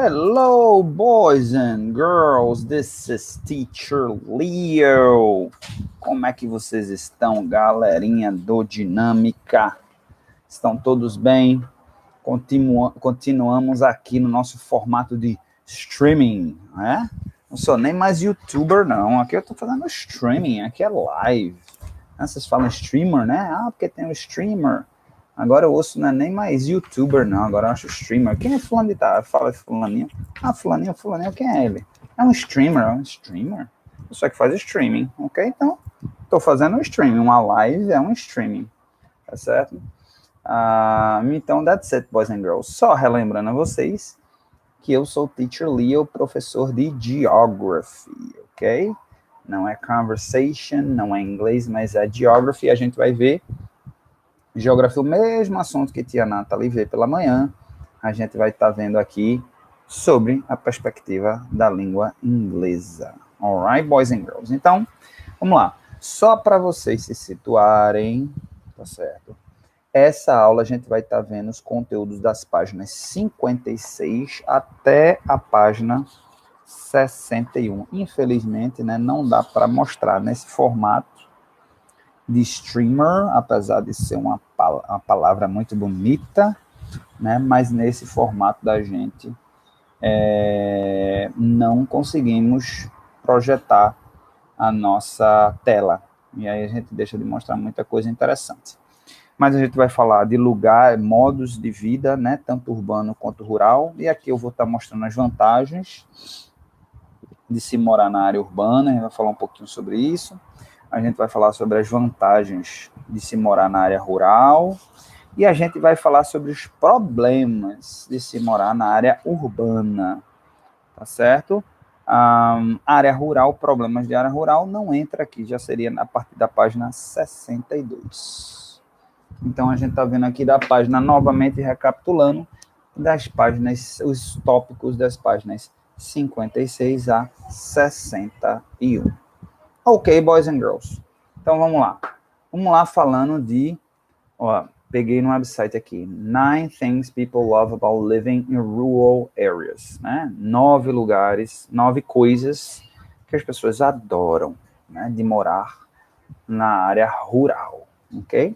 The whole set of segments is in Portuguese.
Hello, boys and girls. This is Teacher Leo. Como é que vocês estão, galerinha do Dinâmica? Estão todos bem? Continuamos aqui no nosso formato de streaming, né? Não sou nem mais youtuber, não. Aqui eu tô fazendo streaming, aqui é live. Vocês falam streamer, né? Ah, porque tem um streamer. Agora eu ouço, não é nem mais youtuber, não. Agora eu acho streamer. Quem é fulano de tal? Fala fulaninho. Ah, fulaninho, quem é ele? É um streamer, Pessoa que faz streaming, ok? Então, tô fazendo um streaming. Uma live é um streaming, tá certo? Então, that's it, boys and girls. Só relembrando a vocês que eu sou o Teacher Leo, professor de Geography, ok? Não é conversation, não é inglês, mas é Geography. A gente vai ver Geografia, o mesmo assunto que tia Nathalie vê pela manhã, a gente vai estar vendo aqui sobre a perspectiva da língua inglesa. Alright, boys and girls? Então, vamos lá. Só para vocês se situarem, tá certo? Essa aula a gente vai estar vendo os conteúdos das páginas 56 até a página 61. Infelizmente, né, não dá para mostrar nesse formato de streamer, apesar de ser uma palavra muito bonita, né? Mas nesse formato da gente não conseguimos projetar a nossa tela. E aí a gente deixa de mostrar muita coisa interessante. Mas a gente vai falar de lugar, modos de vida, né? Tanto urbano quanto rural. E aqui eu vou estar mostrando as vantagens de se morar na área urbana. A gente vai falar um pouquinho sobre isso. A gente vai falar sobre as vantagens de se morar na área rural e a gente vai falar sobre os problemas de se morar na área urbana, tá certo? Área rural, problemas de área rural, não entra aqui, já seria a partir da página 62. Então, a gente está vendo aqui da página, novamente recapitulando, das páginas, os tópicos das páginas 56 a 61. Ok, boys and girls. Então, vamos lá. Vamos lá falando de... peguei no website aqui. 9 things people love about living in rural areas. Né? 9 lugares, 9 coisas que as pessoas adoram, né, de morar na área rural. Ok?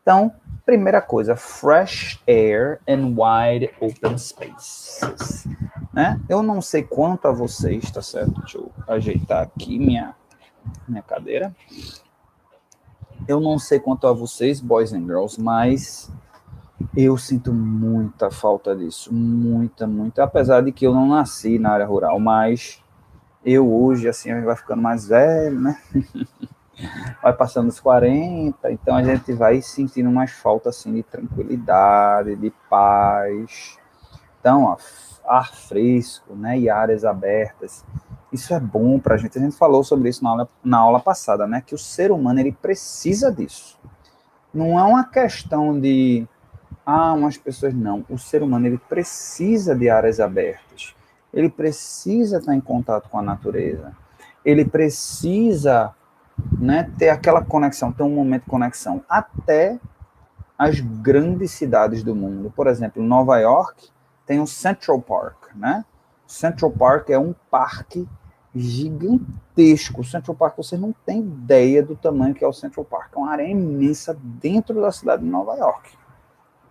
Então, primeira coisa, fresh air and wide open spaces. Né? Eu não sei quanto a vocês, tá certo? Deixa eu ajeitar aqui minha cadeira. Eu não sei quanto a vocês, boys and girls, mas eu sinto muita falta disso. Muita. Apesar de que eu não nasci na área rural, mas eu hoje, assim, vai ficando mais velho, né? Vai passando os 40, então a gente vai sentindo mais falta, assim, de tranquilidade, de paz. Então, ar fresco, né? E áreas abertas. Isso é bom para a gente. A gente falou sobre isso na aula passada, né? Que o ser humano, ele precisa disso. Não é uma questão de... umas pessoas não. O ser humano, ele precisa de áreas abertas. Ele precisa estar em contato com a natureza. Ele precisa, né, ter aquela conexão, ter um momento de conexão. Até as grandes cidades do mundo. Por exemplo, Nova York tem o Central Park, né? Central Park é um parque gigantesco. O Central Park, você não tem ideia do tamanho que é o Central Park. É uma área imensa dentro da cidade de Nova York.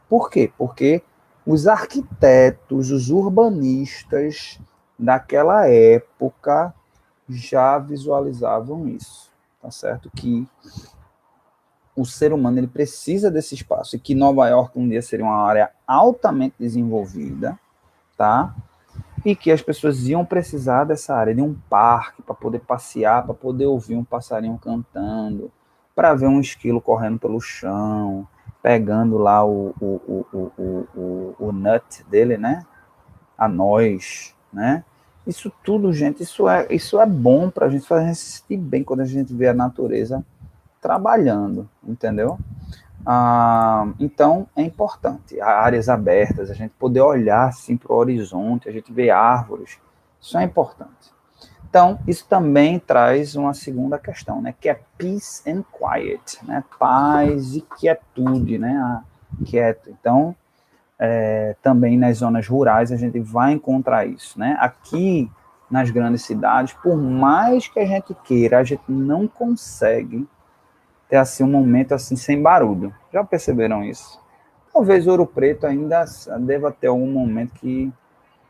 Por quê? Porque os arquitetos, os urbanistas daquela época já visualizavam isso, tá certo? Que o ser humano, ele precisa desse espaço e que Nova York um dia seria uma área altamente desenvolvida, tá? E que as pessoas iam precisar dessa área, de um parque, para poder passear, para poder ouvir um passarinho cantando, para ver um esquilo correndo pelo chão, pegando lá o nut dele, né? A noz, né? Isso tudo, gente, isso é bom para a gente fazer a gente se sentir bem quando a gente vê a natureza trabalhando, entendeu? Então, é importante, áreas abertas, a gente poder olhar assim para o horizonte, a gente ver árvores, isso é importante. Então, isso também traz uma segunda questão, né, que é peace and quiet, né, paz e quietude, né, quieto. Então, também nas zonas rurais a gente vai encontrar isso, né? Aqui nas grandes cidades, por mais que a gente queira, a gente não consegue ter assim um momento assim sem barulho. Já perceberam isso? Talvez Ouro Preto ainda deva ter algum momento que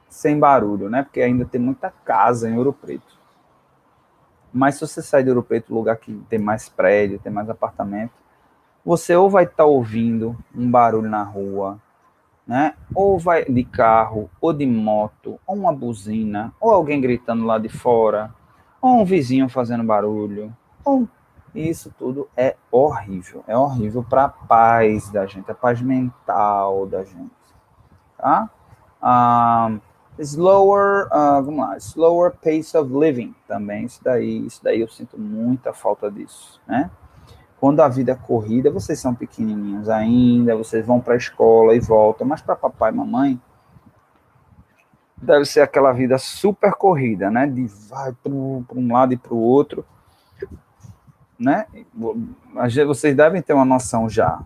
sem barulho, né? Porque ainda tem muita casa em Ouro Preto. Mas se você sair de Ouro Preto, lugar que tem mais prédio, tem mais apartamento, você ou vai estar ouvindo um barulho na rua, né? Ou vai de carro, ou de moto, ou uma buzina, ou alguém gritando lá de fora, ou um vizinho fazendo barulho. Ou... Isso tudo é horrível para a paz da gente, a paz mental da gente, tá? Vamos lá, slower pace of living também, isso daí eu sinto muita falta disso, né? Quando a vida é corrida, vocês são pequenininhos ainda, vocês vão para a escola e voltam, mas para papai e mamãe, deve ser aquela vida super corrida, né? De vai para um lado e para o outro, né? Vocês devem ter uma noção já.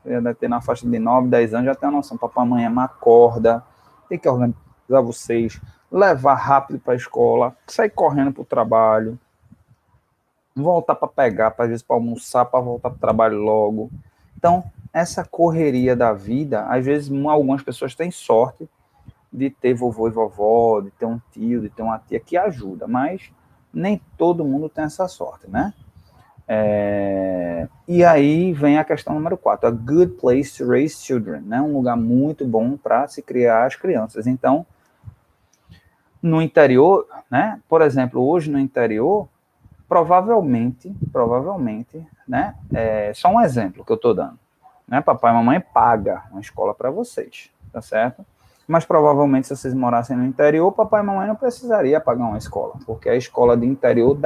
Você já deve ter na faixa de 9, 10 anos, já tem uma noção. Papai e mamãe acorda, tem que organizar vocês, levar rápido para a escola, sair correndo para o trabalho, voltar para pegar, às vezes para almoçar, para voltar para o trabalho logo. Então, essa correria da vida, às vezes algumas pessoas têm sorte de ter vovô e vovó, de ter um tio, de ter uma tia que ajuda, mas nem todo mundo tem essa sorte, né? E aí vem a questão número 4, a good place to raise children, né? Um lugar muito bom para se criar as crianças. Então, no interior, né? Por exemplo, hoje no interior, provavelmente, né? Só um exemplo que eu estou dando, né? Papai e mamãe paga uma escola para vocês, tá certo? Mas provavelmente, se vocês morassem no interior, papai e mamãe não precisaria pagar uma escola, porque a escola de interior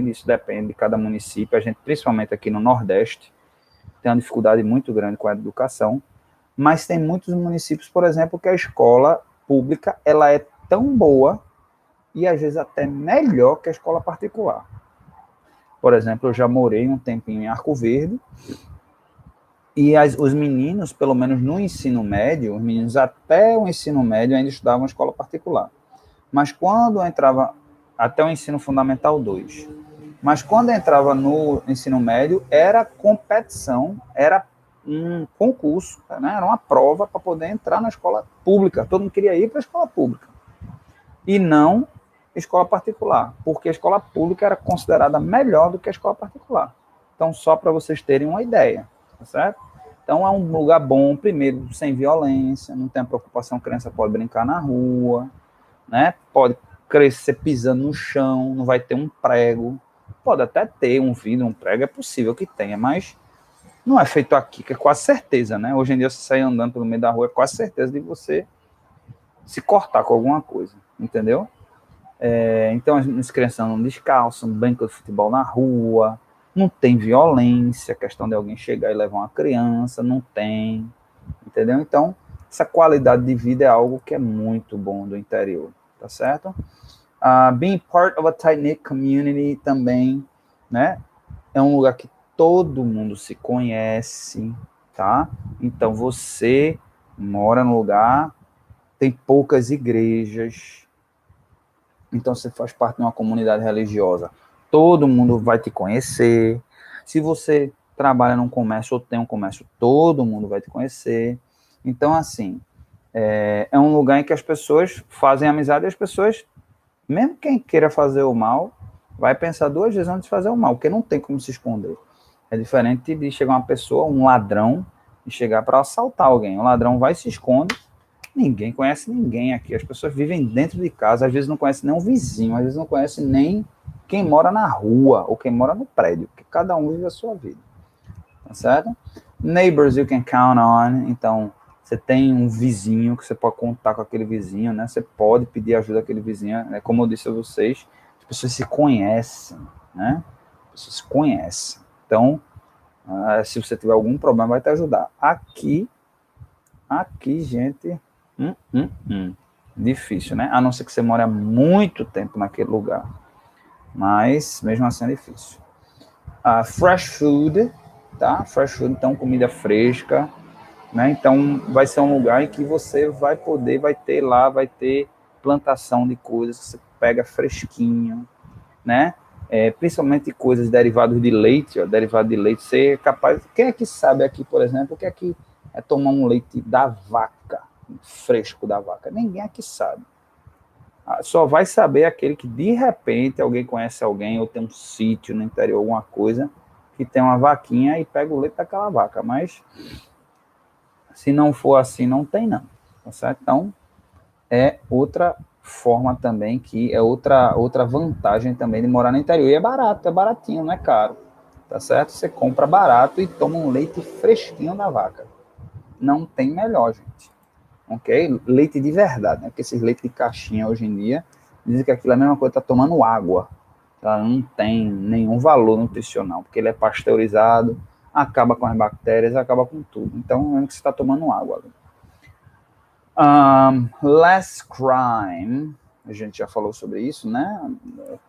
isso depende de cada município. A gente, principalmente aqui no Nordeste, tem uma dificuldade muito grande com a educação, mas tem muitos municípios, por exemplo, que a escola pública ela é tão boa e às vezes até melhor que a escola particular. Por exemplo, eu já morei um tempinho em Arco Verde, e os meninos, pelo menos no ensino médio, os meninos até o ensino médio ainda estudavam em escola particular. Mas quando entrava, até o ensino fundamental 2, mas quando entrava no ensino médio, era competição, era um concurso, né? Era uma prova para poder entrar na escola pública. Todo mundo queria ir para a escola pública. E não escola particular, porque a escola pública era considerada melhor do que a escola particular. Então, só para vocês terem uma ideia, tá certo? Então, é um lugar bom, primeiro, sem violência, não tem a preocupação, a criança pode brincar na rua, né? Pode crescer pisando no chão, não vai ter um prego, pode até ter um vidro, um prego, é possível que tenha, mas não é feito aqui, que é quase certeza, né? Hoje em dia, você sair andando pelo meio da rua, é quase certeza de você se cortar com alguma coisa, entendeu? Então, as crianças andam descalças, um banco de futebol na rua, não tem violência, a questão de alguém chegar e levar uma criança, não tem, entendeu? Então, essa qualidade de vida é algo que é muito bom do interior, tá certo? Being part of a tight-knit community também, né? É um lugar que todo mundo se conhece, tá? Então, você mora num lugar, tem poucas igrejas, então você faz parte de uma comunidade religiosa, todo mundo vai te conhecer. Se você trabalha num comércio ou tem um comércio, todo mundo vai te conhecer. Então, assim, é um lugar em que as pessoas fazem amizade e as pessoas, mesmo quem queira fazer o mal, vai pensar 2 vezes antes de fazer o mal, porque não tem como se esconder. É diferente de chegar uma pessoa, um ladrão, e chegar para assaltar alguém. O ladrão vai e se esconde. Ninguém conhece ninguém aqui. As pessoas vivem dentro de casa, às vezes não conhecem nem um vizinho, às vezes não conhecem nem quem mora na rua ou quem mora no prédio, porque cada um vive a sua vida. Tá certo? Neighbors you can count on. Então, você tem um vizinho que você pode contar com aquele vizinho, né? Você pode pedir ajuda àquele vizinho. Né? Como eu disse a vocês, as pessoas se conhecem, né? As pessoas se conhecem. Então, se você tiver algum problema, vai te ajudar. Aqui, gente... Difícil, né? A não ser que você mora muito tempo naquele lugar. Mas, mesmo assim, é difícil. Fresh food, tá? Fresh food, então, comida fresca. né? Então, vai ser um lugar em que você vai ter plantação de coisas, você pega fresquinho, né? Principalmente coisas derivadas de leite, ó, derivado de leite, você é capaz... Quem é que sabe aqui, por exemplo, o que é que é tomar um leite da vaca, fresco da vaca? Ninguém aqui sabe. Só vai saber aquele que, de repente, alguém conhece alguém, ou tem um sítio no interior, alguma coisa, que tem uma vaquinha e pega o leite daquela vaca. Mas, se não for assim, não tem não. Tá certo? Então, é outra forma também, que é outra vantagem também de morar no interior. E é barato, é baratinho, não é caro. Tá certo? Você compra barato e toma um leite fresquinho da vaca. Não tem melhor, gente. Ok? Leite de verdade, né? Porque esses leites de caixinha hoje em dia dizem que aquilo é a mesma coisa que tá tomando água. Tá? Não tem nenhum valor nutricional, porque ele é pasteurizado, acaba com as bactérias, acaba com tudo. Então, é que você está tomando água. Less crime, a gente já falou sobre isso, né?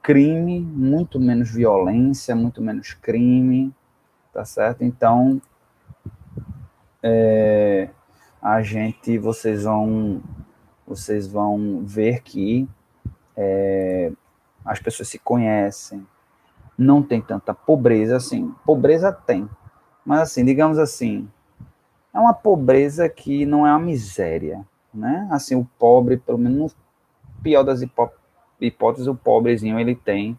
Crime, muito menos violência, muito menos crime, tá certo? Então, vocês vão ver que as pessoas se conhecem, não tem tanta pobreza, assim, pobreza tem, mas assim, digamos assim, é uma pobreza que não é uma miséria, né? Assim, o pobre, pelo menos no pior das hipóteses, o pobrezinho, ele tem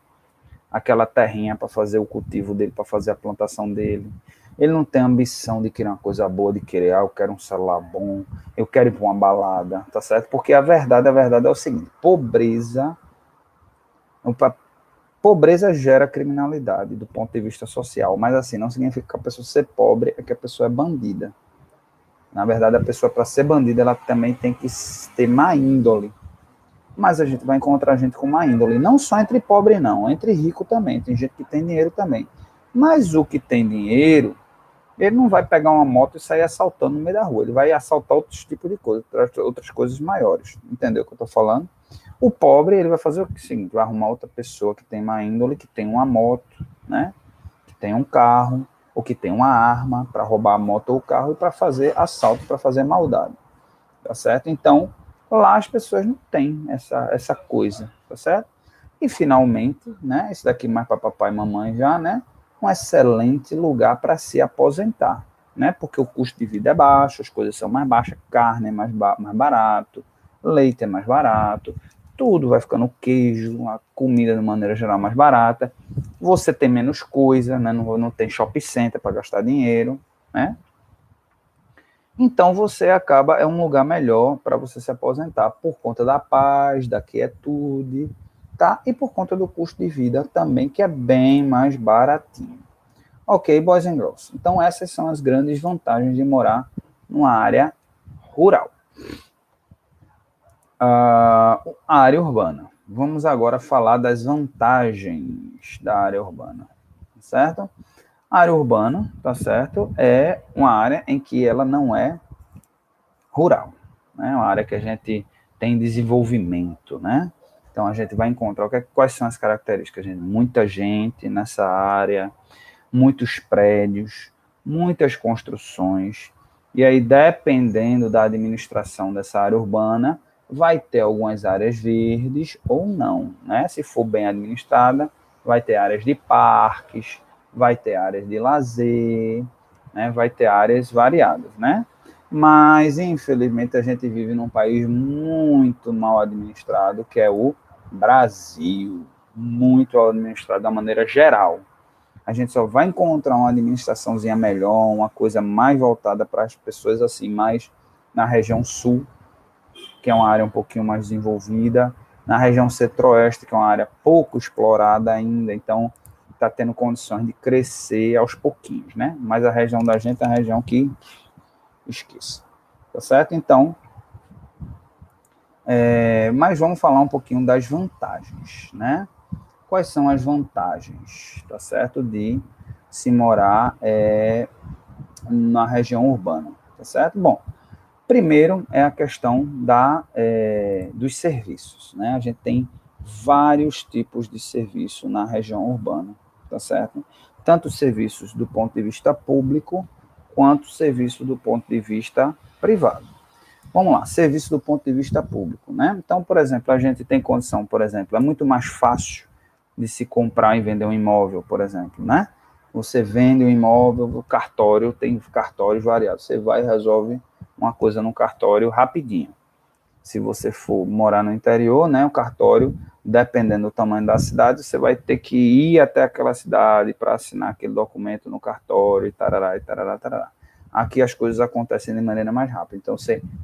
aquela terrinha para fazer o cultivo dele, para fazer a plantação dele. Ele não tem ambição de querer uma coisa boa, de querer, eu quero um celular bom, eu quero ir para uma balada, tá certo? Porque a verdade é o seguinte, pobreza gera criminalidade do ponto de vista social, mas assim, não significa que a pessoa ser pobre é que a pessoa é bandida. Na verdade, a pessoa, para ser bandida, ela também tem que ter má índole. Mas a gente vai encontrar gente com má índole, não só entre pobre, não, entre rico também, tem gente que tem dinheiro também. Mas o que tem dinheiro, ele não vai pegar uma moto e sair assaltando no meio da rua, ele vai assaltar outros tipos de coisas, outras coisas maiores, entendeu o que eu estou falando? O pobre, ele vai fazer o seguinte, vai arrumar outra pessoa que tem má índole, que tem uma moto, né, que tem um carro, ou que tem uma arma para roubar a moto ou o carro e para fazer assalto, para fazer maldade, tá certo? Então, lá as pessoas não têm essa coisa, tá certo? E finalmente, né, esse daqui mais para papai e mamãe já, né, um excelente lugar para se aposentar, né, porque o custo de vida é baixo, as coisas são mais baixas, carne é mais barato, leite é mais barato, tudo vai ficando queijo, a comida de maneira geral mais barata, você tem menos coisa, né, não tem shopping center para gastar dinheiro, né, então você acaba, é um lugar melhor para você se aposentar por conta da paz, da quietude, tá? E por conta do custo de vida também, que é bem mais baratinho. Ok, boys and girls. Então essas são as grandes vantagens de morar numa área rural. A área urbana. Vamos agora falar das vantagens da área urbana, certo? A área urbana, tá certo? É uma área em que ela não é rural, né? Uma área que a gente tem desenvolvimento, né? Então a gente vai encontrar quais são as características, gente? Muita gente nessa área, muitos prédios, muitas construções, e aí dependendo da administração dessa área urbana, vai ter algumas áreas verdes ou não, né? Se for bem administrada, vai ter áreas de parques, vai ter áreas de lazer, né? Vai ter áreas variadas, né? Mas, infelizmente, a gente vive num país muito mal administrado, que é o Brasil. Muito mal administrado da maneira geral. A gente só vai encontrar uma administraçãozinha melhor, uma coisa mais voltada para as pessoas assim, mais na região sul, que é uma área um pouquinho mais desenvolvida, na região centro-oeste, que é uma área pouco explorada ainda, então está tendo condições de crescer aos pouquinhos, né? Mas a região da gente é a região que esqueça, tá certo? Então, mas vamos falar um pouquinho das vantagens, né? Quais são as vantagens, tá certo, de se morar na região urbana, tá certo? Bom, primeiro é a questão dos serviços, né? A gente tem vários tipos de serviço na região urbana, tá certo? Tanto serviços do ponto de vista público, quanto serviço do ponto de vista privado. Vamos lá, serviço do ponto de vista público, né? Então, por exemplo, a gente tem condição, por exemplo, é muito mais fácil de se comprar e vender um imóvel, por exemplo, né? Você vende um imóvel, o cartório, tem cartórios variados, você vai e resolve uma coisa no cartório rapidinho. Se você for morar no interior, né, o cartório, dependendo do tamanho da cidade, você vai ter que ir até aquela cidade para assinar aquele documento no cartório, e tarará, e tarará, tarará. Aqui as coisas acontecem de maneira mais rápida. Então,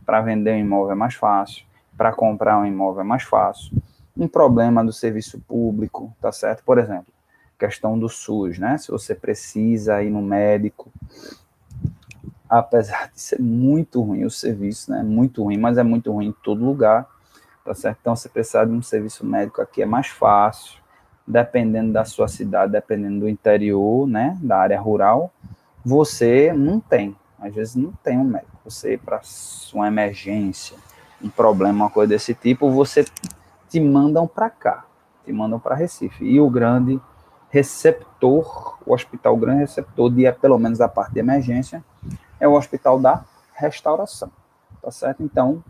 para vender um imóvel é mais fácil, para comprar um imóvel é mais fácil. Um problema do serviço público, tá certo? Por exemplo, questão do SUS, né? Se você precisa ir no médico, apesar de ser muito ruim o serviço, né? Muito ruim, mas é muito ruim em todo lugar, tá certo? Então, você precisar de um serviço médico aqui é mais fácil, dependendo da sua cidade, dependendo do interior, né? Da área rural, você não tem, às vezes não tem um médico. Você, para uma emergência, um problema, uma coisa desse tipo, você te mandam para cá, te mandam para Recife. E o grande receptor, o hospital grande receptor, pelo menos a parte de emergência, é o Hospital da Restauração, tá certo? Então,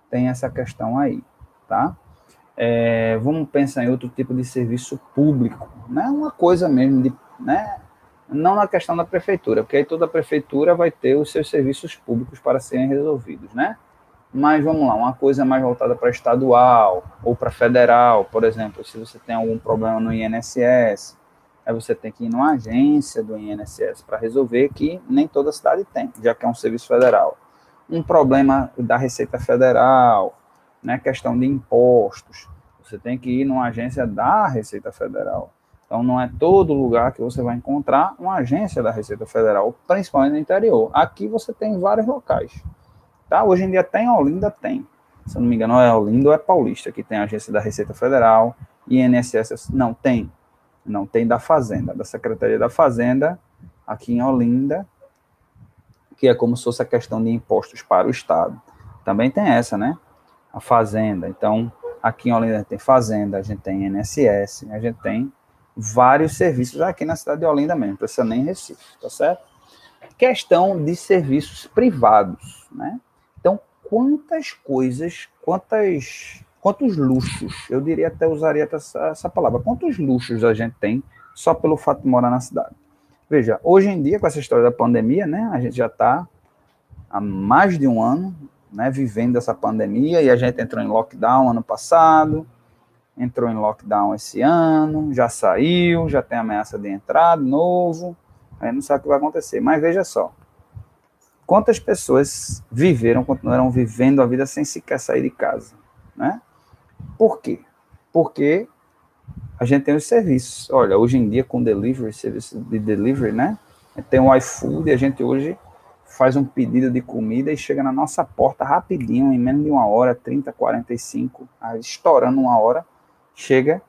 tem essa questão aí, tá? Vamos pensar em outro tipo de serviço público, né? Uma coisa mesmo, né? Não na questão da prefeitura, porque aí toda prefeitura vai ter os seus serviços públicos para serem resolvidos, né? Mas vamos lá, uma coisa mais voltada para estadual ou para federal, por exemplo, se você tem algum problema no INSS, aí você tem que ir numa agência do INSS para resolver, que nem toda cidade tem, já que é um serviço federal. Um problema da Receita Federal, né, questão de impostos, você tem que ir numa agência da Receita Federal. Então, não é todo lugar que você vai encontrar uma agência da Receita Federal, principalmente no interior. Aqui você tem vários locais. Tá? Hoje em dia tem Olinda, tem. Se eu não me engano, é Olinda ou é Paulista, que tem a agência da Receita Federal, INSS, não tem. Não tem da Fazenda, da Secretaria da Fazenda, aqui em Olinda, que é como se fosse a questão de impostos para o Estado. Também tem essa, né? A Fazenda. Então, aqui em Olinda a gente tem Fazenda, a gente tem INSS, a gente tem vários serviços aqui na cidade de Olinda mesmo, não precisa nem Recife, tá certo? Questão de serviços privados, né? Então, quantas coisas, quantos luxos, eu diria até, usaria essa palavra, quantos luxos a gente tem só pelo fato de morar na cidade? Veja, hoje em dia, com essa história da pandemia, né, a gente já está há mais de um ano, né, vivendo essa pandemia, e a gente entrou em lockdown ano passado, entrou em lockdown esse ano, já saiu, já tem ameaça de entrar de novo, aí não sabe o que vai acontecer. Mas veja só, quantas pessoas continuaram vivendo a vida sem sequer sair de casa, né? Por quê? Porque a gente tem os serviços. Olha, hoje em dia com delivery, serviço de delivery, né? Tem o iFood, a gente hoje faz um pedido de comida e chega na nossa porta rapidinho, em menos de uma hora, 30, 45, estourando uma hora, chega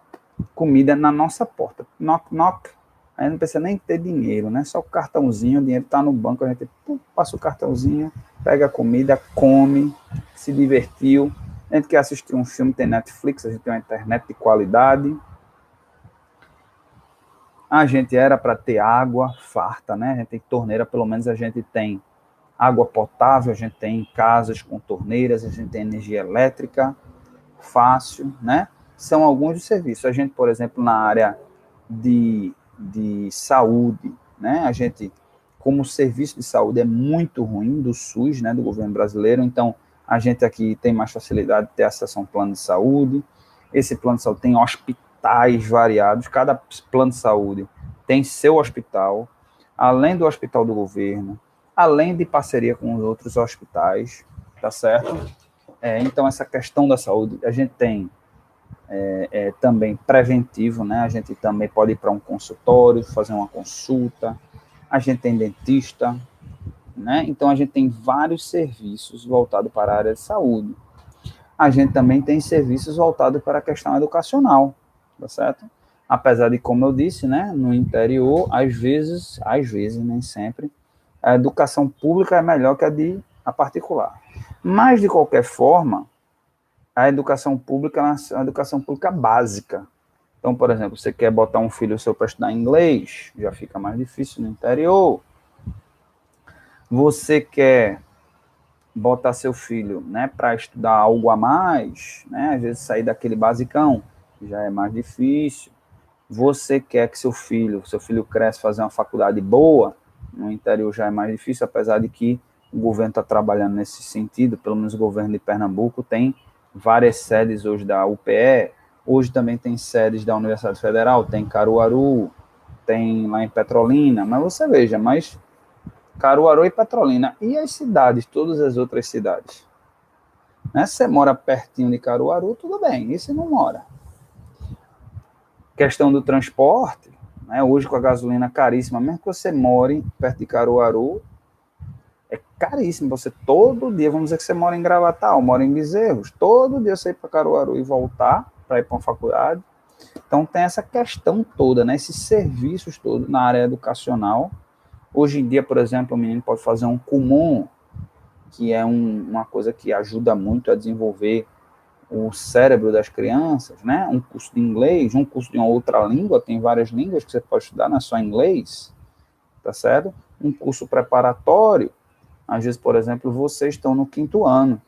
comida na nossa porta. Knock, knock. Aí não precisa nem ter dinheiro, né? Só o cartãozinho, o dinheiro está no banco, a gente passa o cartãozinho, pega a comida, come, se divertiu. A gente quer assistir um filme, tem Netflix, a gente tem uma internet de qualidade. A gente era para ter água farta, né? A gente tem torneira, pelo menos a gente tem água potável, a gente tem casas com torneiras, a gente tem energia elétrica fácil, né? São alguns dos serviços. A gente, por exemplo, na área de saúde, né? A gente, como o serviço de saúde é muito ruim do SUS, né? Do governo brasileiro, então a gente aqui tem mais facilidade de ter acesso a um plano de saúde. Esse plano de saúde tem hospitais variados, cada plano de saúde tem seu hospital, além do hospital do governo, além de parceria com os outros hospitais, tá certo? Então, essa questão da saúde, a gente tem também preventivo, né? A gente também pode ir para um consultório, fazer uma consulta, a gente tem dentista, né? Então, a gente tem vários serviços voltados para a área de saúde. A gente também tem serviços voltados para a questão educacional, tá certo? Apesar de, como eu disse, né, no interior, às vezes, nem sempre, a educação pública é melhor que a particular. Mas, de qualquer forma, a educação pública é uma educação pública básica. Então, por exemplo, você quer botar um filho seu para estudar inglês, já fica mais difícil no interior. Você quer botar seu filho, né, para estudar algo a mais, né, às vezes sair daquele basicão, que já é mais difícil. Você quer que seu filho cresça, fazer uma faculdade boa, no interior já é mais difícil, apesar de que o governo está trabalhando nesse sentido, pelo menos o governo de Pernambuco tem várias sedes hoje da UPE, hoje também tem sedes da Universidade Federal, tem Caruaru, tem lá em Petrolina, mas você veja, mas Caruaru e Petrolina, e as cidades, todas as outras cidades? Né? Se você mora pertinho de Caruaru, tudo bem, e se não mora? Questão do transporte, né? Hoje com a gasolina caríssima, mesmo que você more perto de Caruaru, é caríssimo. Você todo dia, vamos dizer que você mora em Gravatal, mora em Bezerros, todo dia você ir para Caruaru e voltar para ir para uma faculdade. Então tem essa questão toda, né? Esses serviços todos na área educacional. Hoje em dia, por exemplo, o menino pode fazer um Kumon, que é uma coisa que ajuda muito a desenvolver o cérebro das crianças, né? Um curso de inglês, um curso de uma outra língua, tem várias línguas que você pode estudar, não é só inglês, tá certo? Um curso preparatório, às vezes, por exemplo, vocês estão no 5º ano,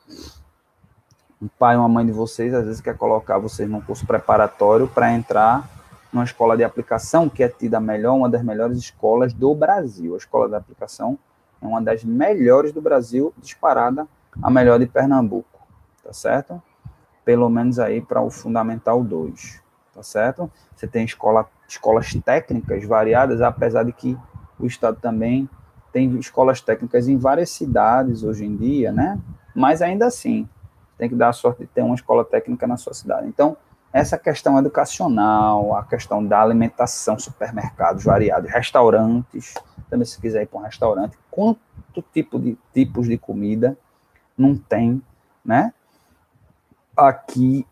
um pai ou uma mãe de vocês, às vezes, quer colocar vocês num curso preparatório para entrar numa escola de aplicação, que é tida melhor, uma das melhores escolas do Brasil. A escola de aplicação é uma das melhores do Brasil, disparada a melhor de Pernambuco, tá certo? Pelo menos aí para o Fundamental 2, tá certo? Você tem escolas técnicas variadas, apesar de que o Estado também tem escolas técnicas em várias cidades hoje em dia, né? Mas ainda assim, tem que dar a sorte de ter uma escola técnica na sua cidade. Então, essa questão educacional, a questão da alimentação, supermercados variados, restaurantes, também se quiser ir para um restaurante, quanto tipos de comida não tem, né? Aqui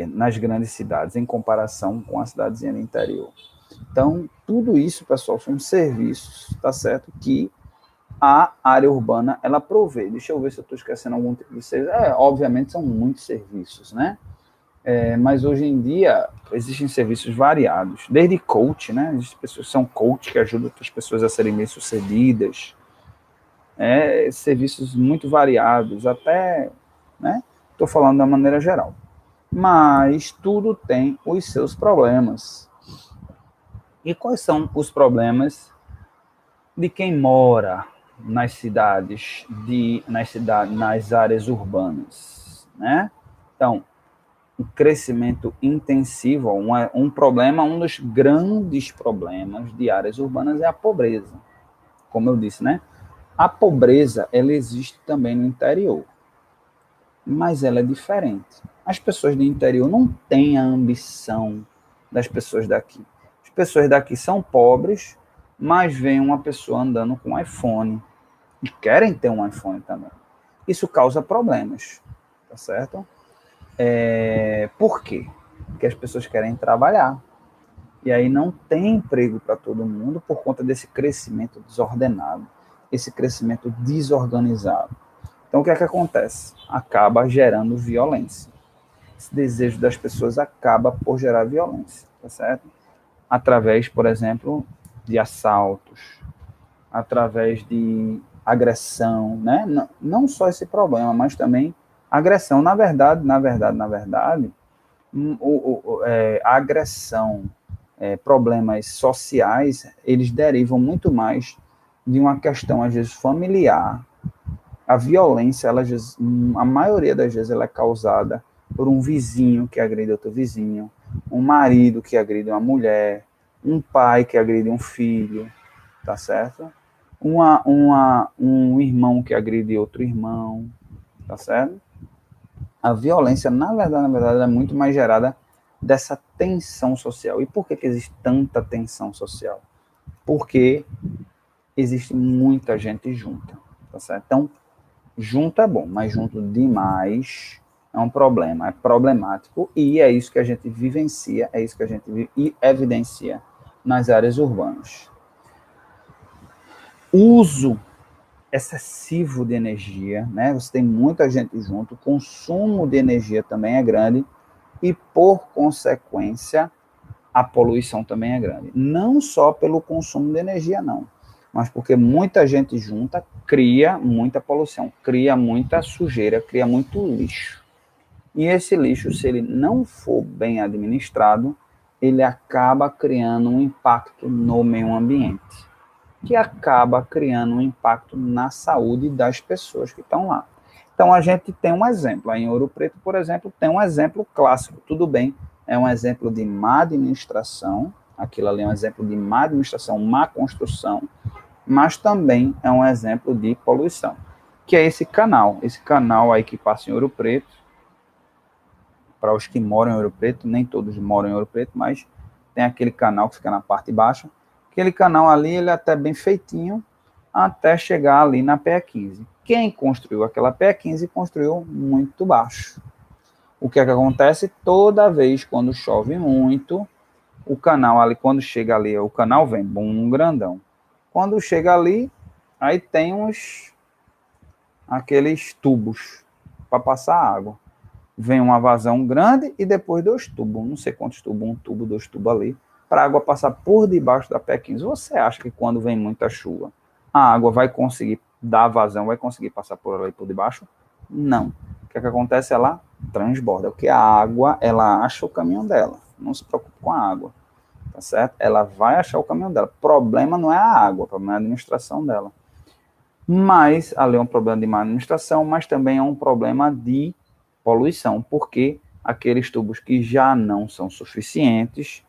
nas grandes cidades, em comparação com a cidadezinha do interior. Então, tudo isso, pessoal, são serviços, tá certo? Que a área urbana, ela provê. Deixa eu ver se eu estou esquecendo algum tipo de serviço. Obviamente, são muitos serviços, né? Mas hoje em dia, existem serviços variados. Desde coach, né? Existem pessoas que são coach, que ajudam outras pessoas a serem bem-sucedidas. Serviços muito variados, até, né? Estou falando da maneira geral. Mas tudo tem os seus problemas. E quais são os problemas de quem mora nas cidades, nas áreas urbanas, né? Então, o crescimento intensivo, um problema, um dos grandes problemas de áreas urbanas é a pobreza. Como eu disse, né? A pobreza, ela existe também no interior, mas ela é diferente. As pessoas do interior não têm a ambição das pessoas daqui. As pessoas daqui são pobres, mas veem uma pessoa andando com um iPhone e querem ter um iPhone também. Isso causa problemas, tá certo? Por quê? Porque as pessoas querem trabalhar. E aí não tem emprego para todo mundo por conta desse crescimento desordenado, esse crescimento desorganizado. Então, o que é que acontece? Acaba gerando violência. Esse desejo das pessoas acaba por gerar violência, tá certo? Através, por exemplo, de assaltos, através de agressão, né? Não só esse problema, mas também agressão. Na verdade, a agressão, problemas sociais, eles derivam muito mais de uma questão, às vezes, familiar. A violência, a maioria das vezes, ela é causada por um vizinho que agride outro vizinho, um marido que agride uma mulher, um pai que agride um filho, tá certo? Um irmão que agride outro irmão, tá certo? A violência, na verdade, é muito mais gerada dessa tensão social. E por que existe tanta tensão social? Porque existe muita gente junta, tá certo? Então, junto é bom, mas junto demais é um problema, é problemático, e é isso que a gente vivencia, é isso que a gente evidencia nas áreas urbanas. Uso excessivo de energia, né? Você tem muita gente junto, o consumo de energia também é grande, e por consequência, a poluição também é grande. Não só pelo consumo de energia, não. mas porque muita gente junta, cria muita poluição, cria muita sujeira, cria muito lixo. E esse lixo, se ele não for bem administrado, ele acaba criando um impacto no meio ambiente, que acaba criando um impacto na saúde das pessoas que estão lá. Então, a gente tem um exemplo. Aí em Ouro Preto, por exemplo, tem um exemplo clássico. Tudo bem, é um exemplo de má administração, aquilo ali é um exemplo de má administração, má construção, mas também é um exemplo de poluição, que é esse canal aí que passa em Ouro Preto. Para os que moram em Ouro Preto, nem todos moram em Ouro Preto, mas tem aquele canal que fica na parte baixa. Aquele canal ali, ele é até bem feitinho, até chegar ali na PE15. Quem construiu aquela PE15 construiu muito baixo. O que é que acontece? Toda vez quando chove muito, o canal ali, quando chega ali, o canal vem, bum, grandão. Quando chega ali, aí tem aqueles tubos para passar água. Vem uma vazão grande e depois 2 tubos, não sei quantos tubos, 1 tubo, 2 tubos ali, para a água passar por debaixo da PE15. Você acha que quando vem muita chuva, a água vai conseguir dar vazão, vai conseguir passar por ali por debaixo? Não. O que acontece? Ela transborda, porque a água, ela acha o caminho dela. Não se preocupe com a água, tá certo? Ela vai achar o caminho dela. O problema não é a água, o problema é a administração dela. Mas, ali é um problema de má administração, mas também é um problema de poluição, porque aqueles tubos que já não são suficientes,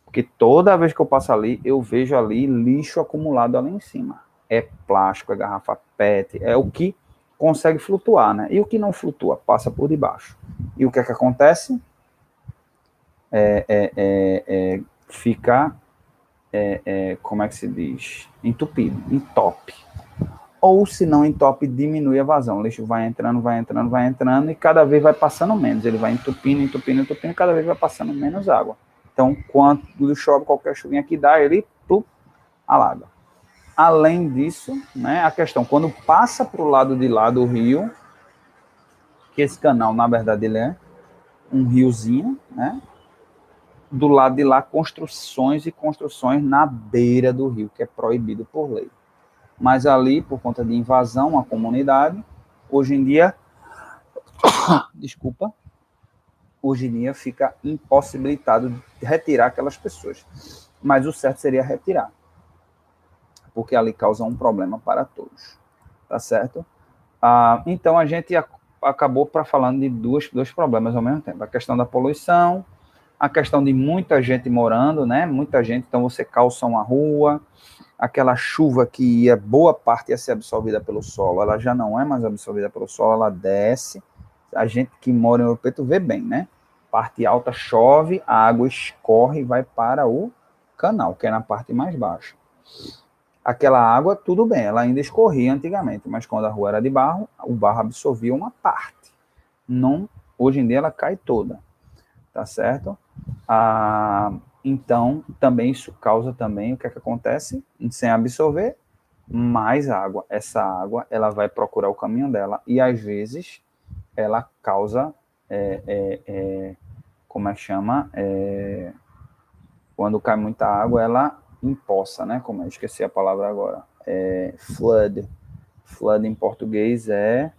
porque toda vez que eu passo ali, eu vejo ali lixo acumulado ali em cima. É plástico, é garrafa PET, é o que consegue flutuar, né? E o que não flutua, passa por debaixo. E o que é que acontece? Fica, como é que se diz? Entupido, entope. Ou se não entope, diminui a vazão. O lixo vai entrando, e cada vez vai passando menos. Ele vai entupindo, cada vez vai passando menos água. Então, quando chove, qualquer chuvinha que dá, ele alaga. Além disso, né, a questão, quando passa para o lado de lá do rio, que esse canal, na verdade, ele é um riozinho, né? Do lado de lá, construções e construções na beira do rio, que é proibido por lei. Mas ali, por conta de invasão à comunidade, hoje em dia, hoje em dia fica impossibilitado de retirar aquelas pessoas. Mas o certo seria retirar, porque ali causa um problema para todos, tá certo? Então a gente acabou falando de dois problemas ao mesmo tempo: a questão da poluição, a questão de muita gente morando, né? Muita gente, então você calça uma rua, aquela chuva que boa parte ia ser absorvida pelo solo, ela já não é mais absorvida pelo solo, ela desce. A gente que mora em Ouro Preto vê bem, né? Parte alta chove, a água escorre e vai para o canal, que é na parte mais baixa. Aquela água, tudo bem, ela ainda escorria antigamente, mas quando a rua era de barro, o barro absorvia uma parte. Não, hoje em dia ela cai toda, tá certo? Então, também isso causa também, o que é que acontece? Sem absorver, mais água. Essa água, ela vai procurar o caminho dela e, às vezes, ela causa, como é que chama? Quando cai muita água, ela empoça, né? Como eu esqueci a palavra agora. Flood. Flood em português é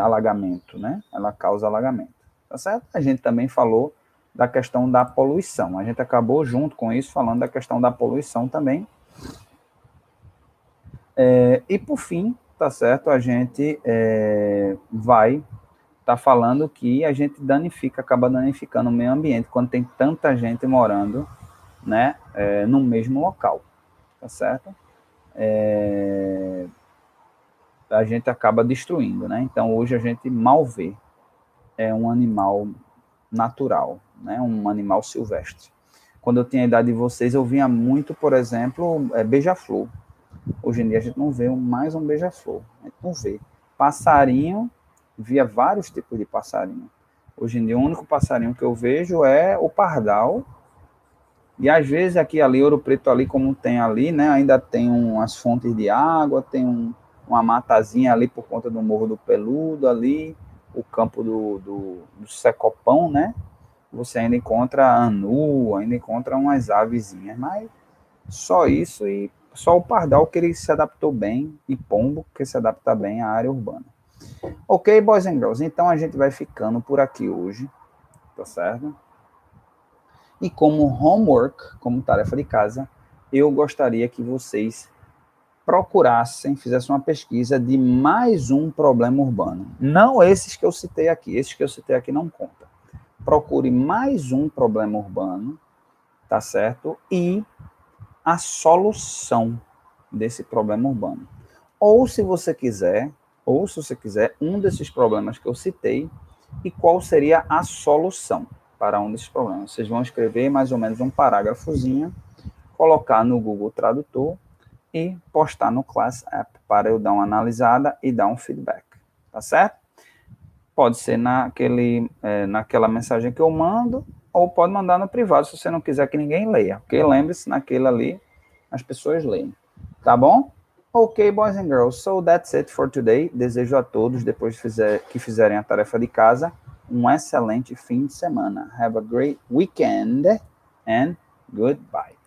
alagamento, né? Ela causa alagamento, tá certo? A gente também falou da questão da poluição. A gente acabou junto com isso falando da questão da poluição também. E por fim, tá certo? A gente vai estar falando que a gente acaba danificando o meio ambiente quando tem tanta gente morando, né, no mesmo local, tá certo? A gente acaba destruindo, né? Então hoje a gente mal vê um animal natural, né? Um animal silvestre. Quando eu tinha a idade de vocês, eu via muito, por exemplo, beija-flor. Hoje em dia a gente não vê mais um beija-flor, a gente não vê. Passarinho, via vários tipos de passarinho. Hoje em dia o único passarinho que eu vejo é o pardal. E às vezes aqui ali, Ouro Preto ali, como tem ali, né? Ainda tem umas fontes de água, tem uma matazinha ali por conta do Morro do Peludo ali, o campo do Secopão, né? Você ainda encontra anu, ainda encontra umas avezinhas, mas só isso e Só o pardal que ele se adaptou bem, e pombo que se adapta bem à área urbana. Ok, boys and girls? Então a gente vai ficando por aqui hoje, tá certo? E como homework, como tarefa de casa, eu gostaria que vocês procurassem, fizessem uma pesquisa de mais um problema urbano. Não esses que eu citei aqui. Esses que eu citei aqui não conta. Procure mais um problema urbano, tá certo? E a solução desse problema urbano. Ou se você quiser, um desses problemas que eu citei e qual seria a solução para um desses problemas. Vocês vão escrever mais ou menos um parágrafozinho, colocar no Google Tradutor e postar no Class App para eu dar uma analisada e dar um feedback, tá certo? Pode ser naquela mensagem que eu mando, ou pode mandar no privado, se você não quiser que ninguém leia, porque lembre-se, naquele ali, as pessoas leem, tá bom? Ok, boys and girls, so that's it for today. Desejo a todos, depois que fizerem a tarefa de casa, um excelente fim de semana. Have a great weekend and goodbye.